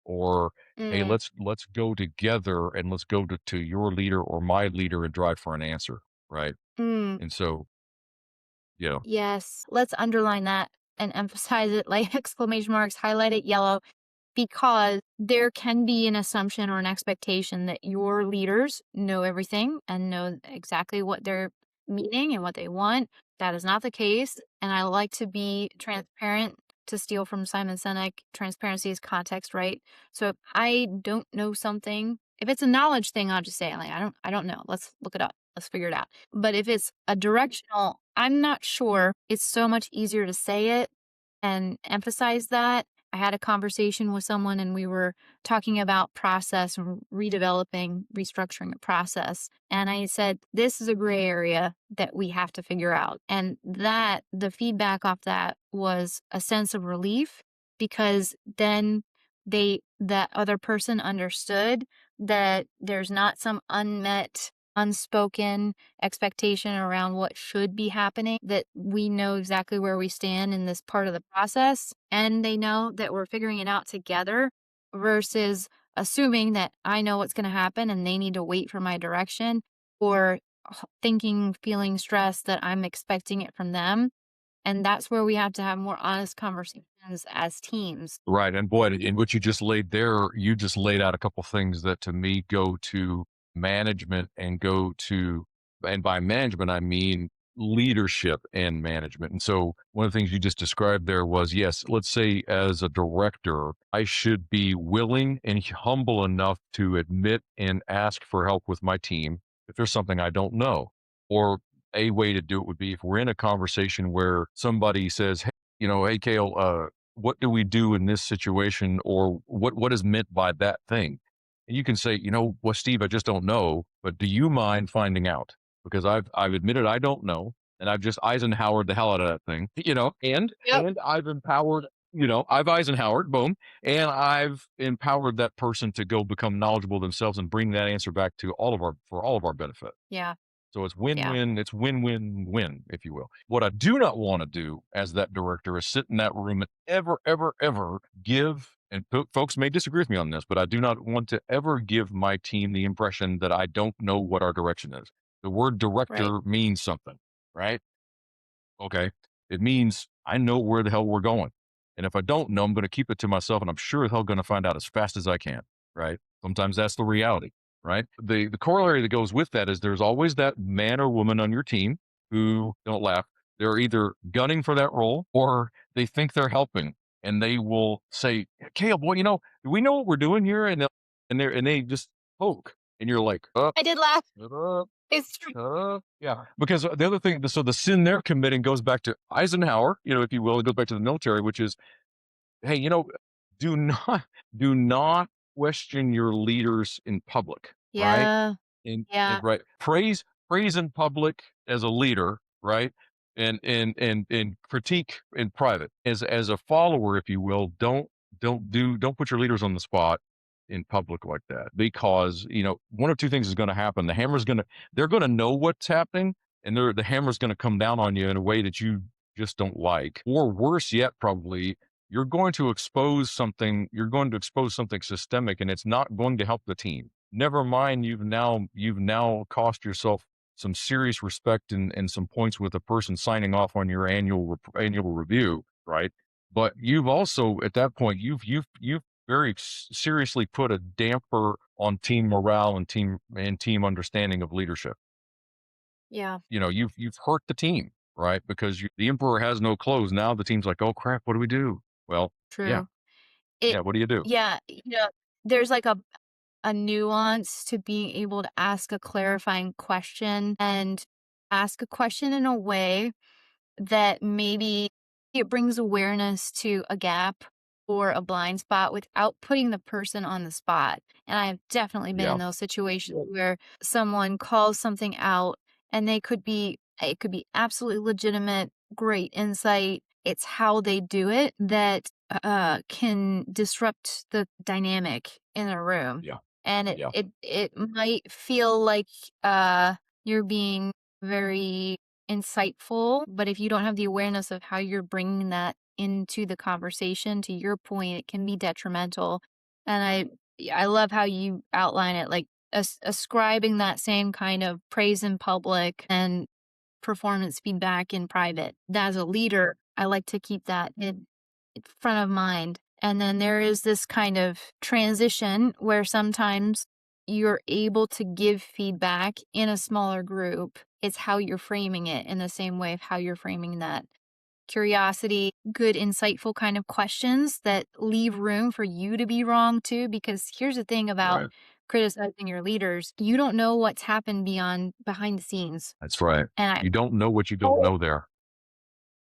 or hey, Mm, let's go together and let's go to your leader or my leader and drive for an answer, right? mm. And so, yeah, Yes. Let's underline that and emphasize it like exclamation marks, highlight it yellow, because there can be an assumption or an expectation that your leaders know everything and know exactly what they're meaning and what they want. That is not the case. And I like to be transparent. To steal from Simon Sinek, transparency is context, right? So if I don't know something, if it's a knowledge thing, I'll just say, like, I don't know. Let's look it up. Let's figure it out. But if it's a directional, I'm not sure, it's so much easier to say it and emphasize that. I had a conversation with someone and we were talking about process and redeveloping, restructuring a process. And I said, this is a gray area that we have to figure out. And that the feedback off that was a sense of relief because then that other person understood that there's not some unmet, unspoken expectation around what should be happening, that we know exactly where we stand in this part of the process, and they know that we're figuring it out together versus assuming that I know what's going to happen and they need to wait for my direction, or thinking, feeling stressed that I'm expecting it from them. And that's where we have to have more honest conversations as teams. right. And boy, in what you just laid there, you just laid out a couple things that to me go to management and go to, and by management, I mean leadership and management. And so one of the things you just described there was, yes, let's say as a director, I should be willing and humble enough to admit and ask for help with my team if there's something I don't know. Or a way to do it would be if we're in a conversation where somebody says, hey, hey, Cale, what do we do in this situation, or what is meant by that thing? And you can say, well, Steve, I just don't know, but do you mind finding out? Because I've admitted I don't know, and I've just Eisenhowered the hell out of that thing, and Yep. and I've empowered, I've Eisenhowered, boom, and I've empowered that person to go become knowledgeable themselves and bring that answer back to all of our benefit. Yeah. So it's Yeah. win-win, it's win-win-win, if you will. What I do not want to do as that director is sit in that room and ever give, and folks may disagree with me on this, but I do not want to ever give my team the impression that I don't know what our direction is. The word Right. director means something, right? Okay. It means I know where the hell we're going. And if I don't know, I'm going to keep it to myself and I'm sure as hell going to find out as fast as I can. Right. Sometimes that's the reality. Right. The corollary that goes with that is there's always that man or woman on your team who, don't laugh, they're either gunning for that role or they think they're helping, and they will say, Caleb, well, do we know what we're doing here? And they just poke. And you're like, I did laugh. shut up. It's true. Yeah, because the other thing, so the sin they're committing goes back to Eisenhower, if you will, it goes back to the military, which is, hey, do not do not question your leaders in public, right? Yeah. And Yeah. right, praise in public as a leader, right? And critique in private as a follower, if you will. Don't put your leaders on the spot in public like that, because one of two things is going to happen. They're going to know what's happening, and the hammer's going to come down on you in a way that you just don't like, or worse yet, probably you're going to expose something systemic, and it's not going to help the team. Never mind, you've now cost yourself some serious respect and some points with a person signing off on your annual review, right? But you've also, at that point, you've very seriously put a damper on team morale and team understanding of leadership. Yeah, you've hurt the team, right? Because the emperor has no clothes. Now the team's like, oh crap, what do we do? Well, yeah, true. It yeah. What do you do? yeah, there's like a nuance to being able to ask a clarifying question and ask a question in a way that maybe it brings awareness to a gap or a blind spot without putting the person on the spot. And I've definitely been in Yeah, those situations where someone calls something out and it could be absolutely legitimate, great insight. It's how they do it that can disrupt the dynamic in a room. yeah, And yeah. it might feel like uh you're being very insightful, but if you don't have the awareness of how you're bringing that into the conversation, to your point, it can be detrimental. And I love how you outline it, like ascribing that same kind of praise in public and performance feedback in private. As a leader, I like to keep that in front of mind. And then there is this kind of transition where sometimes you're able to give feedback in a smaller group. It's how you're framing it in the same way of how you're framing that curiosity, good, insightful kind of questions that leave room for you to be wrong too. Because here's the thing about Right. criticizing your leaders, you don't know what's happened behind the scenes. That's right. And You don't know what you don't I know there.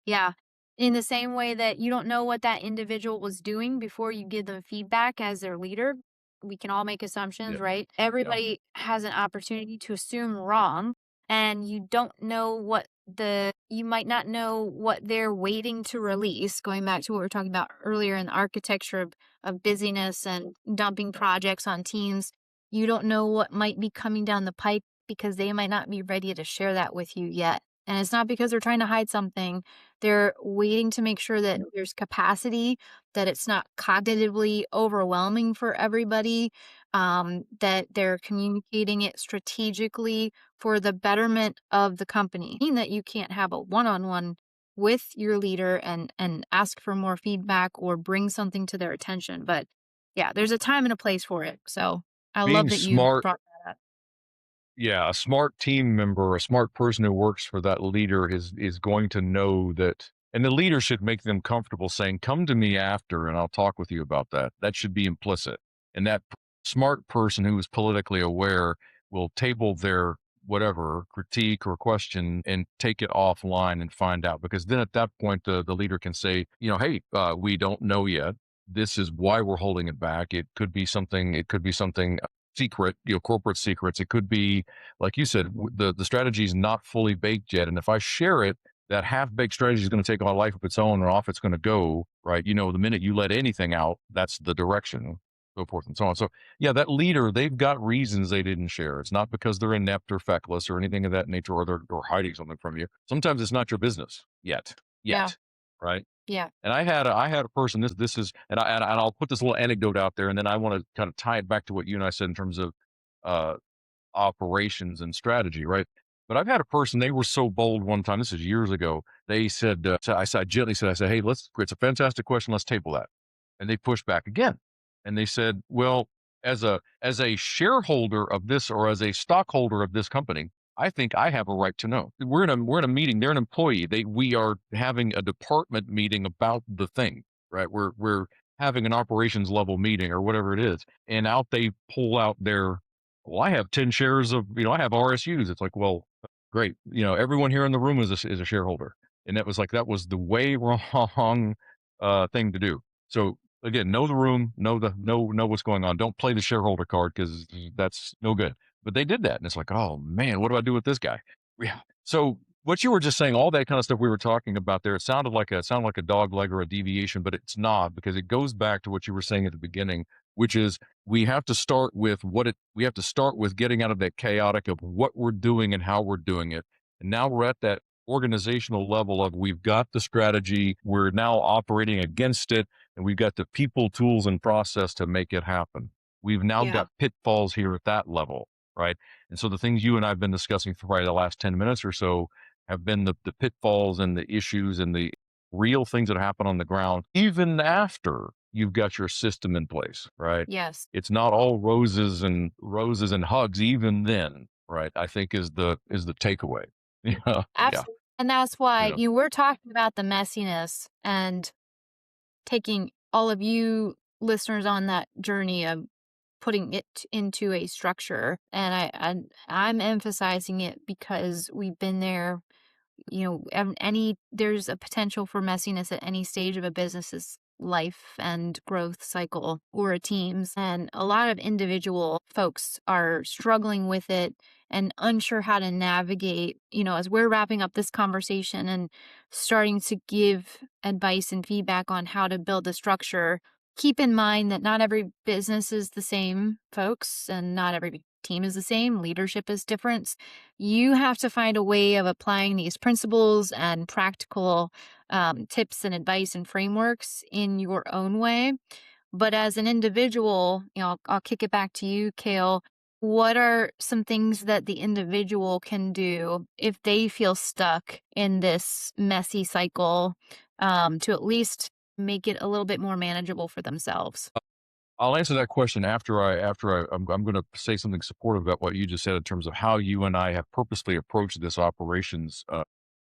yeah. In the same way that you don't know what that individual was doing before you give them feedback as their leader, we can all make Yeah, assumptions, right? yeah. Everybody has an opportunity to assume wrong, and you don't know you might not know what they're waiting to release, going back to what we were talking about earlier in the architecture of busyness and dumping projects on teams. You don't know what might be coming down the pike because they might not be ready to share that with you yet. And it's not because they're trying to hide something. They're waiting to make sure that there's capacity, that it's not cognitively overwhelming for everybody, that they're communicating it strategically for the betterment of the company. Mean that you can't have a one-on-one with your leader and ask for more feedback or bring something to their attention. But yeah, there's a time and a place for it. So I love Being that you smart, brought that up. yeah, a smart team member, a smart person who works for that leader is going to know that, and the leader should make them comfortable saying, "Come to me after, and I'll talk with you about that." That should be implicit, and that smart person who is politically aware will table their whatever critique or question and take it offline and find out, because then at that point the leader can say, hey, we don't know yet. This is why we're holding it back. It could be something. It could be something secret, corporate secrets. It could be, like you said, the strategy is not fully baked yet. And if I share it, that half baked strategy is going to take on a life of its own, or off it's going to go, right? The minute you let anything out, that's the direction, so forth and so on. So, yeah, that leader, they've got reasons they didn't share. It's not because they're inept or feckless or anything of that nature, or hiding something from you. Sometimes it's not your business Yeah. yet, right? Yeah. And I had a person. This is, and I'll put this little anecdote out there, and then I want to kind of tie it back to what you and I said in terms of uh, operations and strategy, right? But I've had a person. They were so bold one time. This is years ago. They said, I gently said, hey, It's a fantastic question. Let's table that. And they pushed back again, and they said, well, as a shareholder of this, or as a stockholder of this company, I think I have a right to know. We're in a meeting. They're an employee. We are having a department meeting about the thing, right? We're having an operations level meeting or whatever it is, and out they pull out their, well, I have 10 shares of, I have RSUs. It's like, well, great. Everyone here in the room is a shareholder. And that was the way wrong thing to do. So again, know the room, know what's going on. Don't play the shareholder card, because that's no good. But they did that. And it's like, oh man, what do I do with this guy? Yeah. So what you were just saying, all that kind of stuff we were talking about there, it sounded like a dog leg or a deviation, but it's not, because it goes back to what you were saying at the beginning, which is we have to start with we have to start with getting out of that chaotic of what we're doing and how we're doing it. And now we're at that organizational level of, we've got the strategy, we're now operating against it, and we've got the people, tools, and process to make it happen. We've now Yeah. got pitfalls here at that level, right? And so the things you and I have been discussing for probably the last 10 minutes or so have been the pitfalls and the issues and the real things that happen on the ground, even after you've got your system in place, right? Yes. It's not all roses and hugs even then. right, I think is the takeaway. Yeah, yeah, Absolutely. And that's why yeah. you were talking about the messiness and taking all of you listeners on that journey of putting it into a structure. And I'm emphasizing it because we've been there. You know, any there's a potential for messiness at any stage of a business's life and growth cycle or a team's. And a lot of individual folks are struggling with it and unsure how to navigate, as we're wrapping up this conversation and starting to give advice and feedback on how to build a structure. Keep in mind that not every business is the same, folks, and not every team is the same. Leadership is different. You have to find a way of applying these principles and practical tips and advice and frameworks in your own way. But as an individual, I'll kick it back to you, Cale. What are some things that the individual can do if they feel stuck in this messy cycle, to at least make it a little bit more manageable for themselves? I'll answer that question I'm gonna say something supportive about what you just said in terms of how you and I have purposely approached this operations,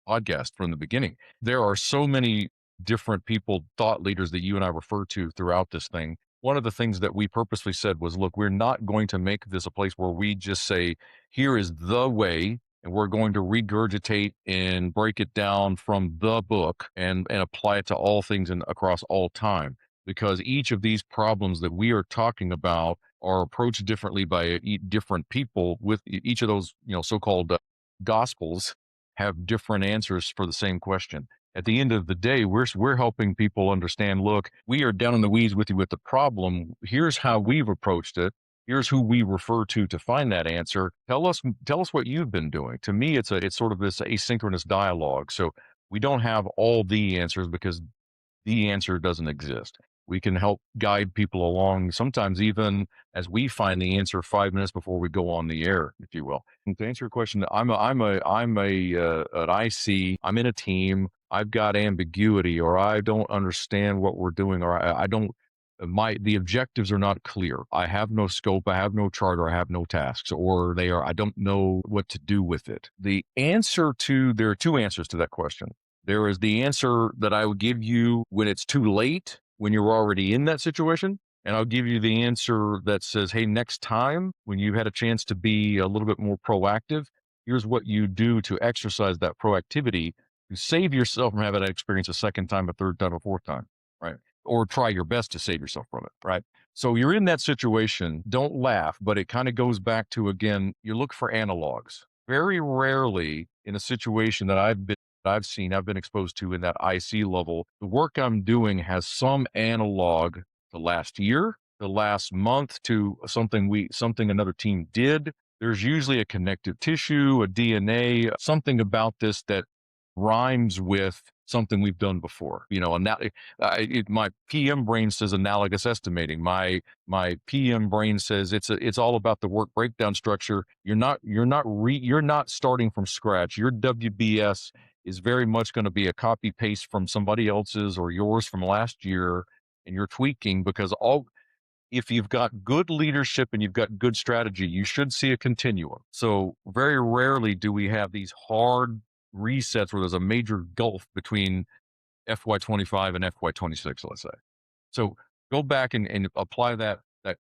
podcast from the beginning. There are so many different people, thought leaders that you and I refer to throughout this thing. One of the things that we purposely said was, look, we're not going to make this a place where we just say, here is the way, and we're going to regurgitate and break it down from the book and apply it to all things and across all time. Because each of these problems that we are talking about are approached differently by different people with each of those, so-called gospels have different answers for the same question. At the end of the day, we're helping people understand. Look, we are down in the weeds with you with the problem. Here's how we've approached it. Here's who we refer to find that answer. Tell us what you've been doing. To me, it's sort of this asynchronous dialogue. So we don't have all the answers because the answer doesn't exist. We can help guide people along, sometimes even as we find the answer 5 minutes before we go on the air, if you will. And to answer your question, an IC. I'm in a team. I've got ambiguity, or I don't understand what we're doing, or I don't. The objectives are not clear. I have no scope. I have no chart, or I have no tasks, or they are. I don't know what to do with it. There are two answers to that question. There is the answer that I would give you when it's too late, when you're already in that situation. And I'll give you the answer that says, hey, next time when you've had a chance to be a little bit more proactive, here's what you do to exercise that proactivity to save yourself from having that experience a second time, a third time, a fourth time, right? Or try your best to save yourself from it, right? So you're in that situation. Don't laugh, but it kind of goes back to, again, you look for analogs. Very rarely in a situation that I've been exposed to in that IC level, the work I'm doing has some analog to last year, to last month, to something another team did. There's usually a connective tissue, a DNA, something about this that rhymes with something we've done before. And that my PM brain says analogous estimating. My PM brain says it's all about the work breakdown structure. You're not starting from scratch. Your WBS is very much going to be a copy paste from somebody else's or yours from last year, and you're tweaking because all if you've got good leadership and you've got good strategy, you should see a continuum. So very rarely do we have these hard resets where there's a major gulf between FY25 and FY26, let's say. So go back and apply that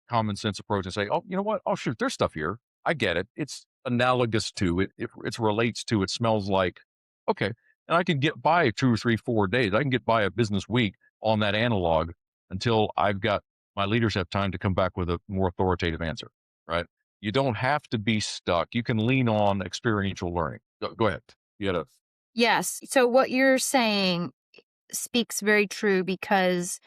common sense approach and say, oh, you know what? Oh, shoot, there's stuff here. I get it. It's analogous to it. It relates to. It smells like okay, and I can get by 2 or 3, 4 days. I can get by a business week on that analog until I've got my leaders have time to come back with a more authoritative answer. Right? You don't have to be stuck. You can lean on experiential learning. Go ahead. You had a Yes. So what you're saying speaks very true because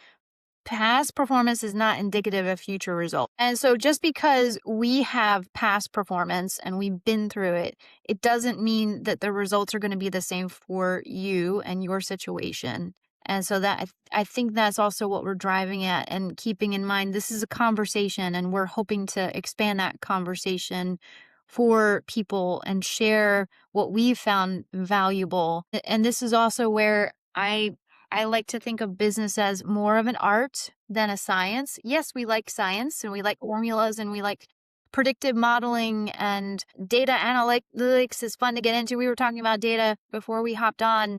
past performance is not indicative of future results. And so just because we have past performance and we've been through it, it doesn't mean that the results are going to be the same for you and your situation. And so that I think that's also what we're driving at and keeping in mind this is a conversation and we're hoping to expand that conversation for people and share what we've found valuable. And this is also where I like to think of business as more of an art than a science. Yes, we like science and we like formulas and we like predictive modeling and data analytics is fun to get into. We were talking about data before we hopped on,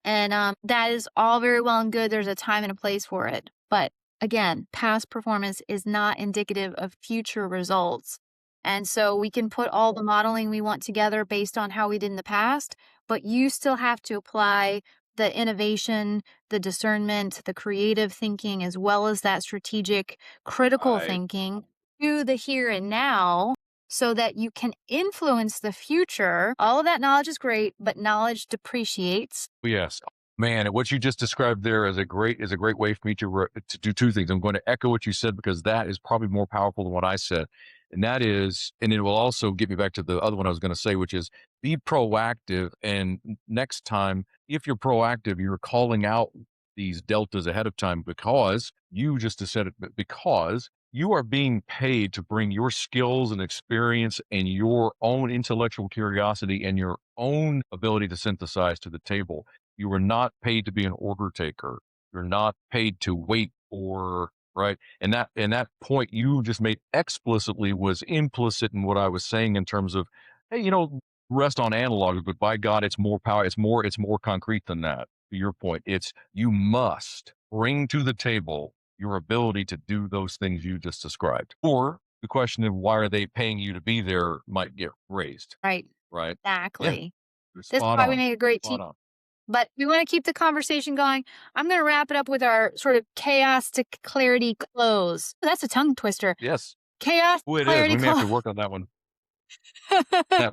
and that is all very well and good. There's a time and a place for it. But again, past performance is not indicative of future results. And so we can put all the modeling we want together based on how we did in the past, but you still have to apply the innovation, the discernment, the creative thinking, as well as that strategic, critical Right. thinking to the here and now so that you can influence the future. All of that knowledge is great, but knowledge depreciates. Yes. Man, what you just described there is a great way for me to do two things. I'm going to echo what you said because that is probably more powerful than what I said. And that is, and it will also get me back to the other one I was going to say, which is be proactive. And next time, if you're proactive, you're calling out these deltas ahead of time because you just said it, because you are being paid to bring your skills and experience and your own intellectual curiosity and your own ability to synthesize to the table. You are not paid to be an order taker. You're not paid to wait or right. And that point you just made explicitly was implicit in what I was saying in terms of, hey, rest on analogs, but by God, it's more power. It's more concrete than that. To your point, it's you must bring to the table your ability to do those things you just described. Or the question of why are they paying you to be there might get raised. Right. Right. Yeah. Exactly. You're This is spot why we on. make a great team. Spot on. But we want to keep the conversation going. I'm going to wrap it up with our sort of chaos to clarity close. That's a tongue twister. Yes. Chaos Oh, to it is. clarity We may have close. to work on that one.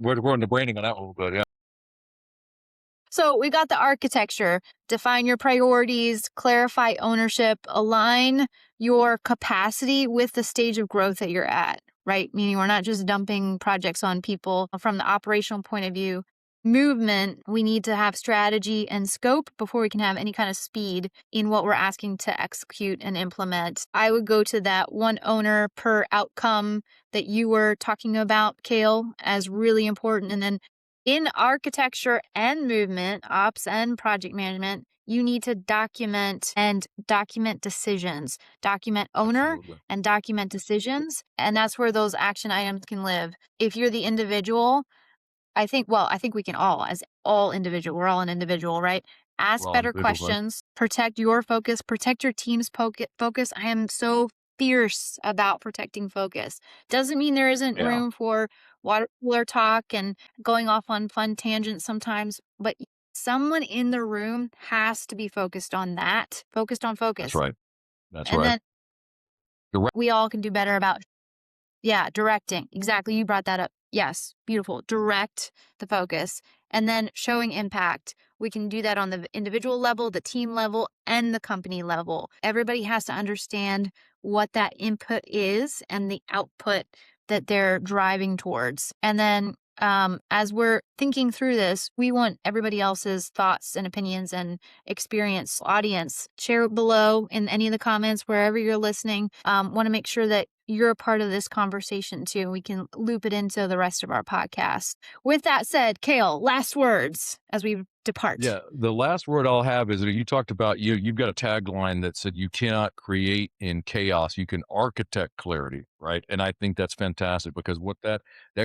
We're on the branding on that one a little bit. Yeah. So we got the architecture. Define your priorities, clarify ownership, align your capacity with the stage of growth that you're at, right? Meaning we're not just dumping projects on people from the operational point of view. Movement, we need to have strategy and scope before we can have any kind of speed in what we're asking to execute and implement. I would go to that one owner per outcome that you were talking about, Cale, as really important. And then in architecture and movement, ops and project management, you need to document decisions, document owner Absolutely. and document decisions. And that's where those action items can live. If you're the individual, I think we can all, as all individual, we're all an individual, right? We're Ask all better individuals, right? questions, protect your focus, protect your team's focus. I am so fierce about protecting focus. Doesn't mean there isn't Yeah. room for water cooler talk and going off on fun tangents sometimes, but someone in the room has to be focused on that, focused on That's focus. right. That's And right. then Direct. we all can do better about directing. Exactly. You brought that up. Yes. Beautiful. Direct the focus and then showing impact. We can do that on the individual level, the team level, and the company level. Everybody has to understand what that input is and the output that they're driving towards. And then as we're thinking through this, we want everybody else's thoughts and opinions and experience. Audience, share it below in any of the comments wherever you're listening. Want to make sure that you're a part of this conversation too. We can loop it into the rest of our podcast. With that said, Cale, last words as we depart. Yeah. The last word I'll have is that you talked about you've got a tagline that said you cannot create in chaos. You can architect clarity, right? And I think that's fantastic because what that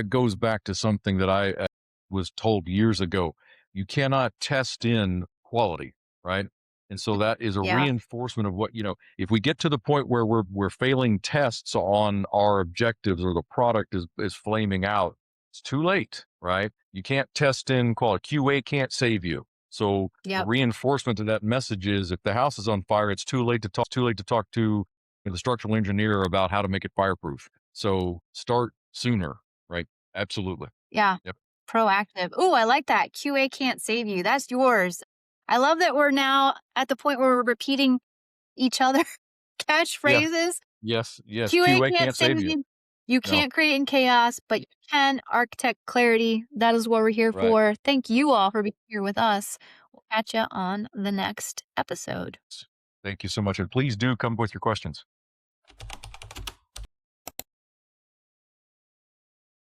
goes back to something that I was told years ago. You cannot test in quality, right? And so that is a Yeah. reinforcement of what, if we get to the point where we're failing tests on our objectives or the product is flaming out, it's too late, right? You can't test in quality. QA can't save you. So the Yep. reinforcement of that message is if the house is on fire, it's too late to talk to the structural engineer about how to make it fireproof. So start sooner, right? Absolutely. Yeah. Yep. Proactive. Oh, I like that. QA can't save you. That's yours. I love that we're now at the point where we're repeating each other Yeah. catchphrases. Yes. Yes. QA QA can't can't save save you. you. You No. can't create in chaos, but you can architect clarity. That is what we're here Right. for. Thank you all for being here with us. We'll catch you on the next episode. Thank you so much. And please do come with your questions.